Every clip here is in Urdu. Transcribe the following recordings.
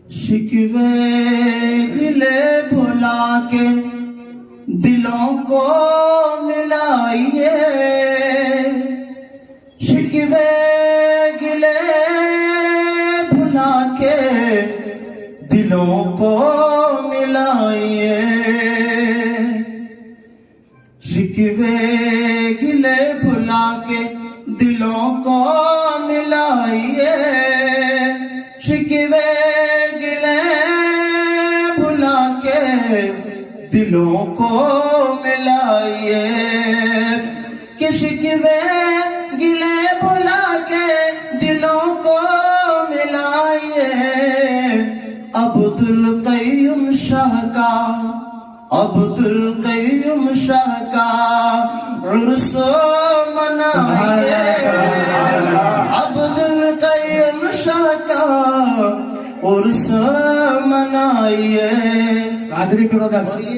شکوے گلے بھلا کے دلوں کو ملائیے، شکوے گلے بھلا کے دلوں کو ملائیے، شکوے گلے بھلا کے دلوں کو ملائیے، شکوے گلے بھلا کے دلوں کو ملائیے، کہ شکوے گلے بھلا کے دلوں کو ملائیے، عبدالقیوم شاہ کا، عبدالقیوم شاہ کا عرس منائیے، عبدالقیوم شاہ کا عرس منائیے۔ قادری برادر اور یہ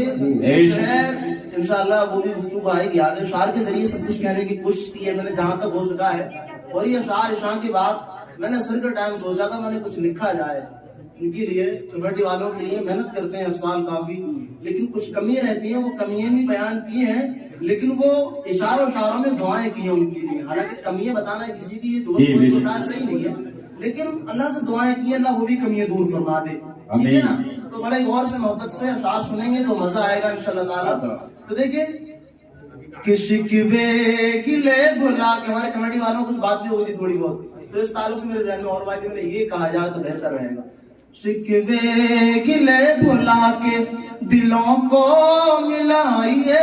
انشاءاللہ وہ بھی گفتگو آئے گی آگے، اشعار کے ذریعے سب کچھ کہنے کی کوشش کی ہے میں نے جہاں تک ہو سکا ہے، اور یہ اشعار عشاء کے بعد میں نے سر کا ٹائم سوچا تھا میں نے کچھ لکھا جائے ان کے لیے، کمیٹی والوں کے لیے محنت کرتے ہیں افسان کافی، لیکن کچھ کمیاں رہتی ہیں، وہ کمیاں بھی بیان کی ہیں، لیکن وہ اشاروں اشاروں میں دعائیں کی ہیں ان کے لیے، حالانکہ کمیاں بتانا کسی کی یہ صحیح نہیں ہے، لیکن اللہ سے دعائیں کی ہیں اللہ وہ بھی کمیاں دور فرما دے، ٹھیک ہے نا؟ تو بڑے غور سے محبت سے اشعار سنیں گے تو مزہ آئے گا انشاءاللہ تعالیٰ۔ تو دیکھیں کہ شکوے گلے بھلا کے، ہمارے کمیٹی والوں کو کچھ بات بھی ہوگی تھوڑی بہت، تو اس تعلق سے میرے ذہن میں اور بات میں نے یہ کہا جائے تو بہتر رہے گا، شکوے گلے بھلا کے دلوں کو ملائیے،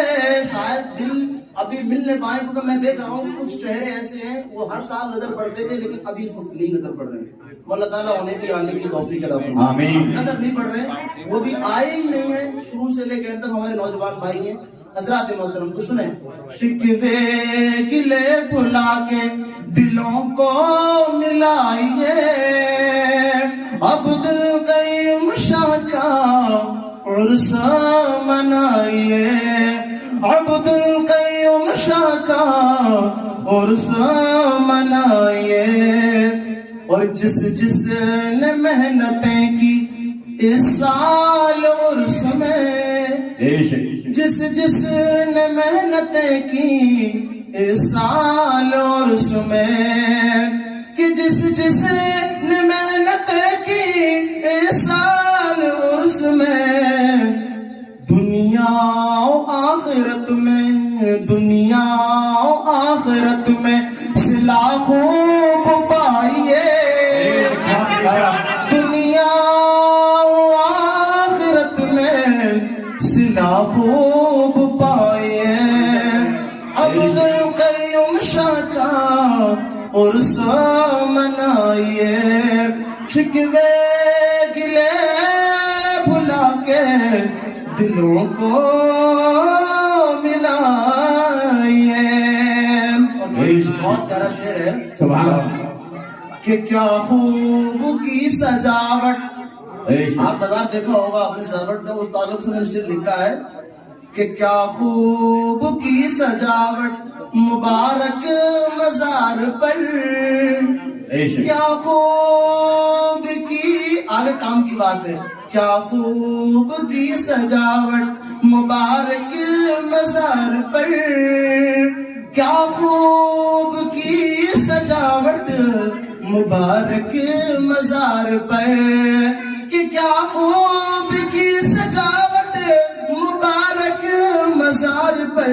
شاید دل ابھی مل نہیں پائے، کیونکہ میں دیکھ رہا ہوں کچھ چہرے ایسے ہیں وہ ہر سال نظر پڑتے تھے لیکن ابھی اس وقت نہیں نظر پڑ رہے، اللہ تعالیٰ انہیں بھی آنے کی توفیق عطا فرمائے، آمین، نظر نہیں پڑ رہے، وہ بھی آئے ہی نہیں ہیں، شروع سے لے کے انت تک ہمارے نوجوان بھائی ہیں حضرات محترم تو سنیں، شکوے گلے بھلا کے دلوں کو ملائیے، عبدالقیوم شاہ کا عرس منائیے، عبدالقیوم شاہ کا عرس منائیے، اور جس جس نے محنتیں کی اس سال عرس میں، جس جس نے محنتیں کی اس سال عرس میں، کہ جس جس نے محنتیں کی اس سال عرس میں، دنیا و آخرت میں، دنیا و آخرت میں صلح خوب پائیے، دنیا و آخرت میں صلح خوب پائیے، عبدالقیوم شاہ کا عرس منائیے، شکوے گلے بھلا کے دلوں کو ملائیے۔ بہت پیارا شعر ہے، سبحان اللہ، کہ کیا خوب کی سجاوٹ، آپ بازار دیکھا ہوگا اپنے سجاوٹ کا، اس تعلق سے منشر لکھا ہے کہ کیا خوب کی سجاوٹ مبارک مزار پر، کیا خوب کی، آگے کام کی بات ہے، کیا خوب کی سجاوٹ مبارک مزار پر، کیا خوب کی سجاوٹ مبارک مزار پر، کہ کیا خوب کی سجاوٹ مبارک مزار پر،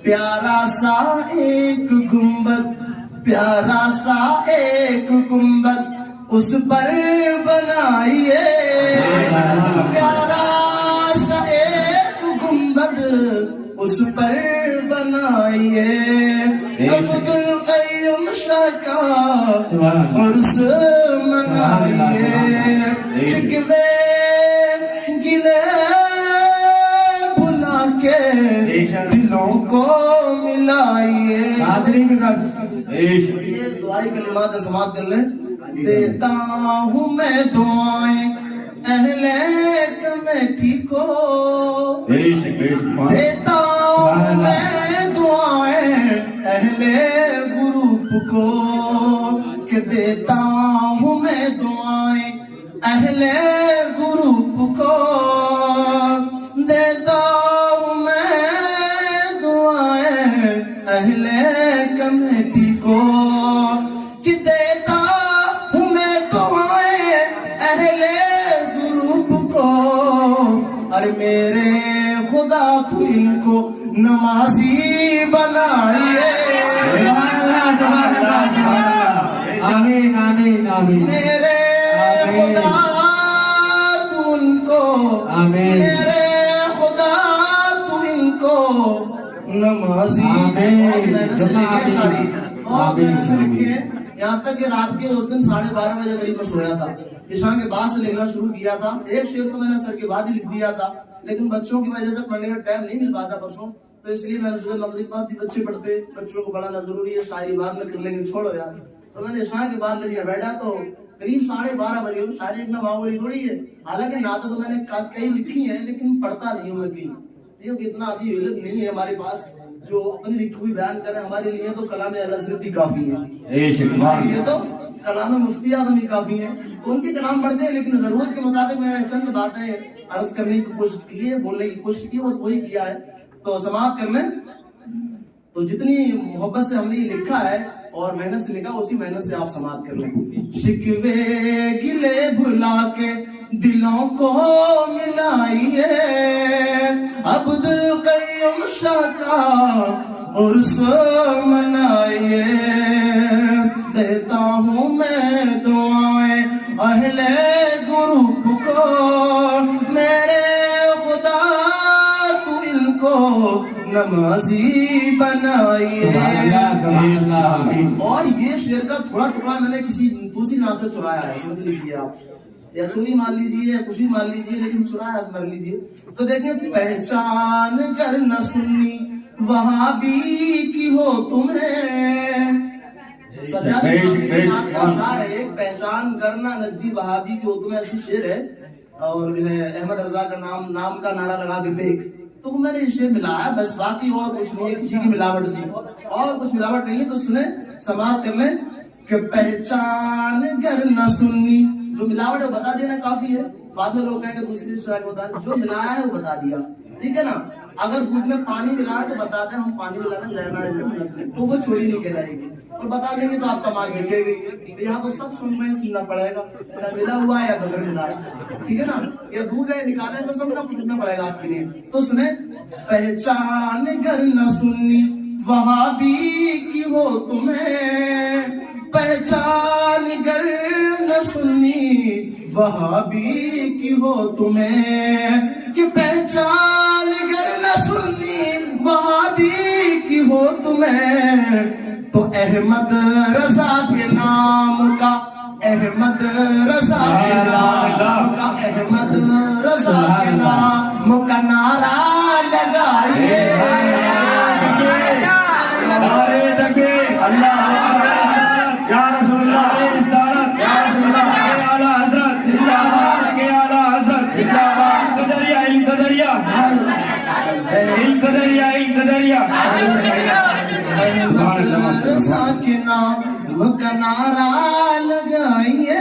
پیارا سا ایک گنبد، پیارا سا ایک گنبد اس پر بنائیے، پیارا سا ایک گنبد اس پر بنائیے، عبدالقیوم شاہ کا عرس منائیے، شکوے گلے بھلا کے دلوں کو ملائیے۔ یہ دعائی کلمات سماعت کر لیں۔ دیتا ہوں میں دعائیں اہل کمیٹی کو، دیتا ہوں میں دعائیں اہل گروپ کو، کہ دیتا ہوں میں دعائیں اہل اہل گروپ کو دیتا ہوں میں دعائیں اہل کمیٹی کو کہ دیتا ہوں میں دعائیں اہل گروپ کو اور میرے خدا تو ان کو نمازی بنائیے آمین آمین آمین میرے خدا تو ان کو آمین میرے خدا تو ان کو نمازی آمین اور محنت سے لکھے شاعری اور آمین محنت سے لکھے یہاں تک کہ رات کے اس دن 12:30 بجے قریب میں سویا تھا عشاء کے بعد سے لکھنا شروع کیا تھا ایک شعر تو میں نے سر کے بعد ہی لکھ دیا تھا لیکن بچوں کی وجہ سے پڑھنے کا ٹائم نہیں مل پاتا پرسوں تو اس لیے میں نے سوچا مغرب بعد بھی بچے پڑھتے بچوں کو پڑھانا ضروری ہے شاعری بعد میں کر لیں گے چھوڑو یار تو میں نے عشاء کے بعد لکھنا بیٹھا تو قریب 12:30 بجے شاعری اتنا معمولی تھوڑی ہے حالانکہ نعتیں تو میں نے کئی لکھی ہیں لیکن پڑھتا نہیں ہوں میں کہیں کیونکہ اتنا ابھی علم نہیں ہے ہمارے پاس جو اپنی لکھی ہوئی بیان کریں ہمارے لیے تو کلام حضرت ہی کافی ہے یہ تو کلام مفتی اعظم ہی کافی ہیں ان کے کلام پڑھتے ہیں لیکن ضرورت کے مطابق میں چند باتیں عرض کرنے کی کوشش کی ہے بولنے کی کوشش کی ہے بس وہی کیا ہے تو سماعت کر لیں تو جتنی محبت سے ہم نے یہ لکھا ہے اور محنت سے لکھا اسی محنت سے آپ سماعت کر لیں شکوے گلے بھلا کے دلوں کو ملائیے عبد القیوم شاہ کا عرس منائیے دیتا ہوں میں دعائیں اہل گروپ کو میرے خدا تو ان کو نمازی بنائیے اور یہ شعر کا تھوڑا ٹکڑا میں نے کسی دوسری ناز سے چرایا ہے سمجھ لیجیے آپ یا چوری مان لیجیے یا کچھ بھی مان لیجیے لیکن چرایا سمجھ لیجیے تو دیکھیں پہچان کر نہ سنی وہاں بھی کی ہو تمہیں ایک پہچان کرنا نجدی وہابی کی ہو تمہیں ایسی شعر ہے اور جو ہے احمد رضا کا نام کا نعرہ لگا کے دیکھ تو میں نے شعر ملایا بس باقی اور کچھ نہیں ہے کسی کی ملاوٹ نہیں اور کچھ ملاوٹ نہیں ہے تو سنیں سماعت کر لیں کہ پہچان گر نہ سنی جو ملاوٹ ہے بتا دینا کافی ہے بعد میں لوگ کہیں گے دوسری شعر کو بتا جو ملایا ہے وہ بتا دیا ٹھیک ہے نا اگر دودھ میں پانی ملا تو بتا دیں ہم پانی ملانا رہنا تو وہ چوری نہیں کہلائے گی اور بتا دیں گے تو آپ کا مال بکے گی یہاں تو سب سننا پڑے گا ملا ہوا ہے یا بغیر ملا ہے ٹھیک ہے نا یا دودھ ہے نکالے تو سب سننا پڑے گا آپ کے لیے تو سنیں پہچان گر نہ سنی وہاں بھی کی ہو تمہیں پہچان گر نہ سنی وہاں بھی کی ہو تمہیں کہ پہچان گر نہ سنی وہاں بھی کی ہو تمہیں تو احمد رضا کے نام کا احمد رضا کے نام کا احمد رضا کے نام کا نعرہ لگائیے رضا کے نام کا نعرہ لگائیے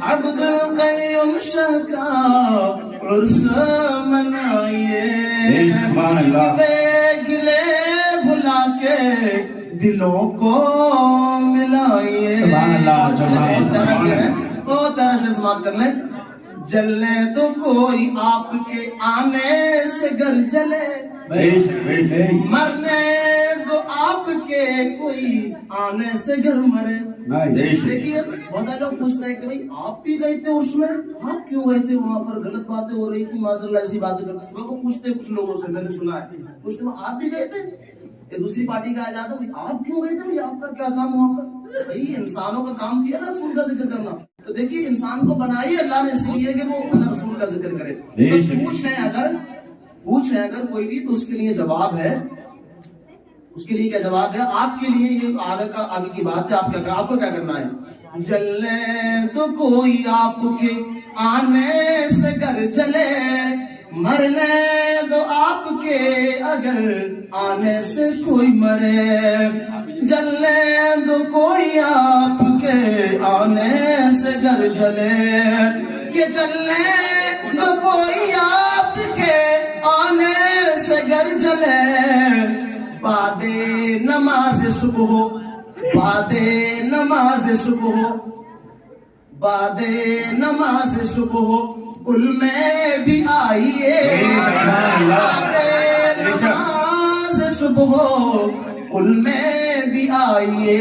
عبد القیوم شاہ کا عرس منائیے گلے بھلا کے دلوں کو ملائیے بہت طرح سے سماعت کر لیں جلنے تو کوئی آپ کے آنے سے گر جلے مرنے تو آپ کے کوئی آنے سے گھر مرے دیکھیے بہت سارے لوگ پوچھتے ہیں کہ بھائی آپ بھی گئے تھے اس میں آپ کیوں گئے تھے وہاں پر غلط باتیں ہو رہی تھی معاذ اللہ ایسی باتیں کرتے صبح کو پوچھتے کچھ لوگوں سے میں نے سنا ہے پوچھتے ہیں آپ بھی گئے تھے یہ دوسری پارٹی کا آ جاتا بھائی آپ کیوں گئے تھے بھائی آپ کا کیا کام وہاں پر بھائی انسانوں کا کام کیا نا رسول کا ذکر کرنا تو دیکھیے انسان کو بنائی اللہ نے اس لیے کہ وہ اللہ رسول کا ذکر کرے پوچھ ہے اگر کوئی بھی تو اس کے لیے جواب ہے اس کے لیے کیا جواب ہے آپ کے لیے یہ آگے کی بات ہے آپ کو کیا کرنا ہے جلے تو کوئی آپ کے آنے سے گر جلے مرنے دو آپ کے اگر آنے سے کوئی مرے جلنے دو کوئی آپ کے آنے سے گر جلے کہ چلنے تو کوئی آپ کے آنے سے گر جلے بعد نماز صبح بعد نماز صبح بعد نماز صبح کل میں بھی آئیے بعد نماز صبح کل میں بھی آئیے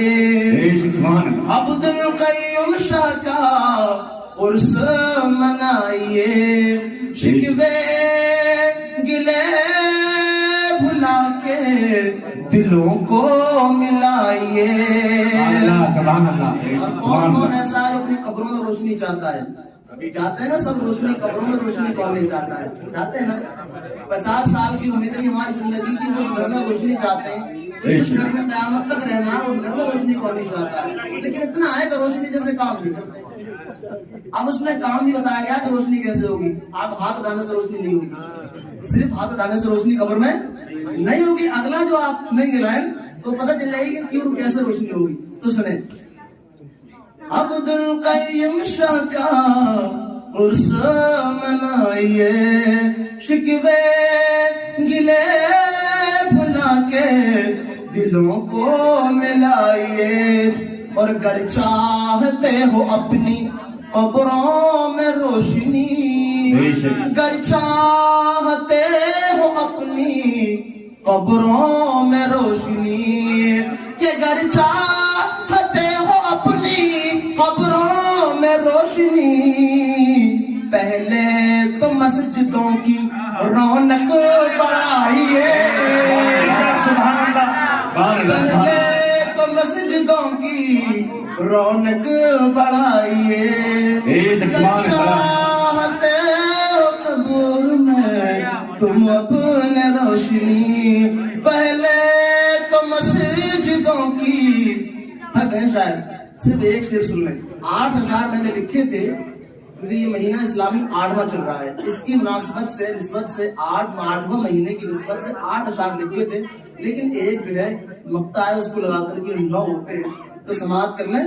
عبد القیوم شاہ کا عرس منائیے شکوے گلے بھلا کے دلوں کو ملائیے اور کون کون ایسا ہے اپنی قبروں میں روشنی چاہتا ہے چاہتے ہیں نا سب روشنی قبروں میں روشنی کون نہیں چاہتا ہے چاہتے ہیں نا 50 سال کی امید نہیں ہماری زندگی کی اس گھر میں روشنی چاہتے ہیں اس گھر میں قیامت تک رہنا اس گھر میں روشنی کون نہیں چاہتا ہے لیکن اتنا ہے کہ روشنی جیسے کام نہیں کرتے اب اس میں کام نہیں بتایا گیا کہ روشنی کیسے ہوگی آپ ہاتھ اٹھانے سے روشنی نہیں ہوگی صرف ہاتھ اٹھانے سے روشنی قبر میں نہیں ہوگی اگلا جو آپ سنیں گے لائن تو پتہ چل جائے گی کہ کیوں کیسے روشنی ہوگی تو سنیں عبد القیوم شاہ کا عرس منائیے شکوے گلے بھلا کے دلوں کو ملائیے اور گر چاہتے ہو اپنی قبروں میں روشنی گر چاہتے ہو اپنی قبروں میں روشنی کہ گر چاہتے ہو اپنی قبروں میں روشنی پہلے تو مسجدوں کی رونق بڑھائیے پہلے تو مسجدوں کی رونق بڑھائیے چاہتے ہو قبر میں تم اپنے روشنی پہلے تو مسجدوں کی تھک گئے شاید صرف ایک شعر سن لیں 8 اشعار میں نے لکھے تھے کیونکہ یہ مہینہ اسلامی 8واں چل رہا ہے اس کی مناسبت سے نسبت سے 8واں مہینے کی نسبت سے 8 اشعار لکھے تھے لیکن ایک جو ہے مقطع ہے اس کو لگا کر کے 9 ہوتے ہیں تو سماعت کر لیں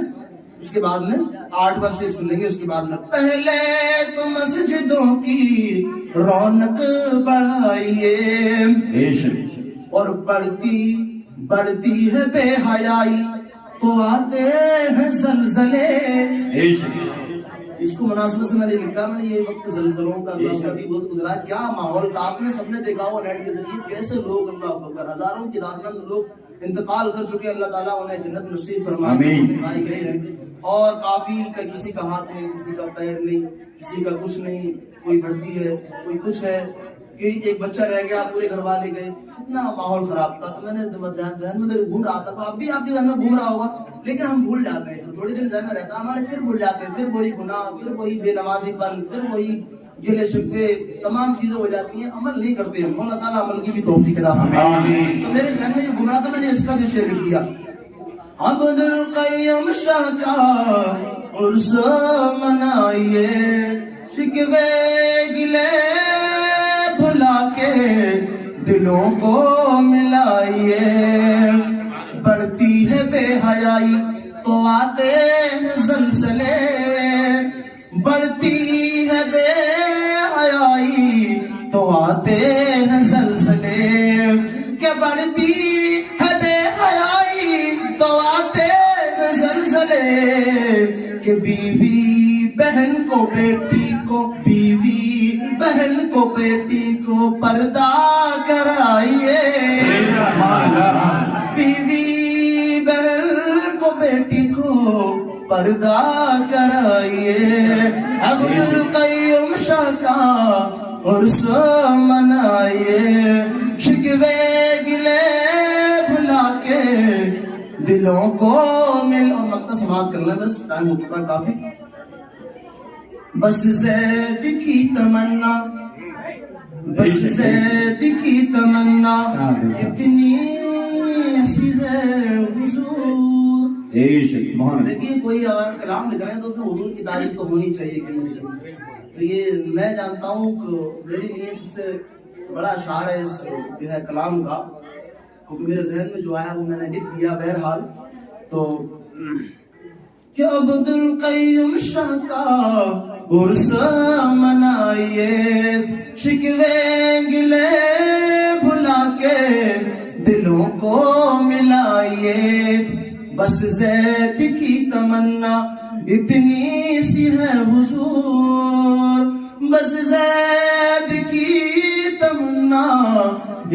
اس کے بعد میں 8واں شعر سن لیں گے اس کے بعد میں پہلے تو مسجدوں کی رونق بڑھائیے اور بڑھتی ہے بے حیائی تو آتے ہیں زلزلے اس کو مناسبت سے میں نے لکھا میں نے یہ وقت زلزلوں کا بھی بہت گزرا کیا ماحول تھا آپ نے سب نے دیکھا ہو نیٹ کے ذریعے کیسے لوگ اللہ اکبر ہزاروں کی تعداد میں لوگ انتقال کر چکے اللہ تعالیٰ انہیں جنت نصیب فرمائے گئے ہیں اور کافی کا کسی کا ہاتھ نہیں کسی کا پیر نہیں کسی کا کچھ نہیں کوئی بڑھتی ہے کوئی کچھ ہے کہ ایک بچہ رہ گیا پورے گھر والے گئے اتنا ماحول خراب تھا تو میں نے ذہن میں میرے گھوم رہا تھا اب بھی آپ کے ذہن میں گھوم رہا ہوگا لیکن ہم بھول جاتے ہیں تھوڑی دیر ذہن میں رہتا ہمارے پھر بھول جاتے ہیں پھر وہی گناہ پھر وہی بے نمازی پن پھر وہی گلے شکوے تمام چیزیں ہو جاتی ہیں عمل نہیں کرتے ہیں اللہ تعالیٰ عمل کی بھی توفیق عطا فرمائے تو میرے ذہن میں یہ گھوم رہا تھا میں نے اس کا بھی شعر لکھ دیا عبد القیوم شاہ کا عرس منائیے شکوے گلے بھلا کے دلوں کو ملائیے بڑھتی ہے بے حیائی تو آتے ہیں زلزلے بڑھتی ہے بے حیائی تو آتے ہیں زلزلے کہ بڑھتی ہے بے حیائی تو آتے ہیں زلزلے کہ بیوی بہن کو بیٹی کو بیوی بہن کو بیٹی کو پردہ کرائیے بیوی بہن کو بیٹی کو پردہ کرائیے عبد القیوم شاہ کا عرس منائیے شکوے گلے بھلا کے دلوں کو مل اور مقطع سماعت کر لیں بس ٹائم ہو چکا ہے کافی بس زید کی تمنا بس زید کی تمنا اتنی سی ہے حضور دیکھیے کوئی اگر کلام لکھ رہے ہیں تو اس میں حضور کی تعریف تو ہونی چاہیے کہیں تو یہ میں جانتا ہوں کہ میرے لیے سب سے بڑا اشعار ہے اس جو ہے کلام کا کیونکہ میرے ذہن میں جو آیا وہ میں نے لکھ دیا بہرحال تو کہ عبد القیوم شاہ کا عرس منائیے، شکوے گلے بھلا کے دلوں کو ملائیے، بس زید کی تمنا اتنی سی ہے حضور، بس زید کی تمنا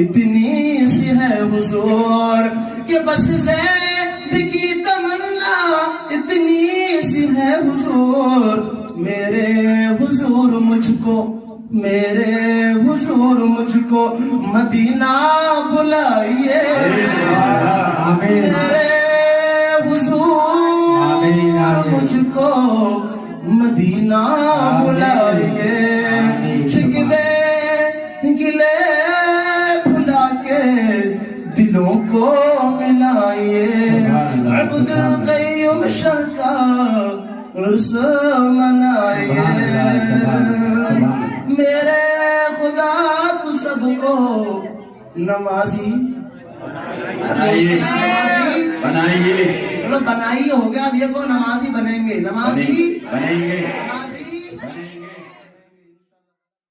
اتنی سی ہے حضور، کہ بس زید کی تمنا اتنی سی ہے حضور، میرے حضور مجھ کو، میرے حضور مجھ کو مدینہ بلائیے، میرے حضور مجھ کو مدینہ بلائیے، شکوے گلے بھلا کے دلوں کو ملائیے، عبد القیوم شاہ کا عرس منائیے، میرے خدا تو سب کو نمازی بنائیے، چلو بنائیے ہو گیا، اب یہ کو نمازی بنیں گے، نمازی بنیں گے۔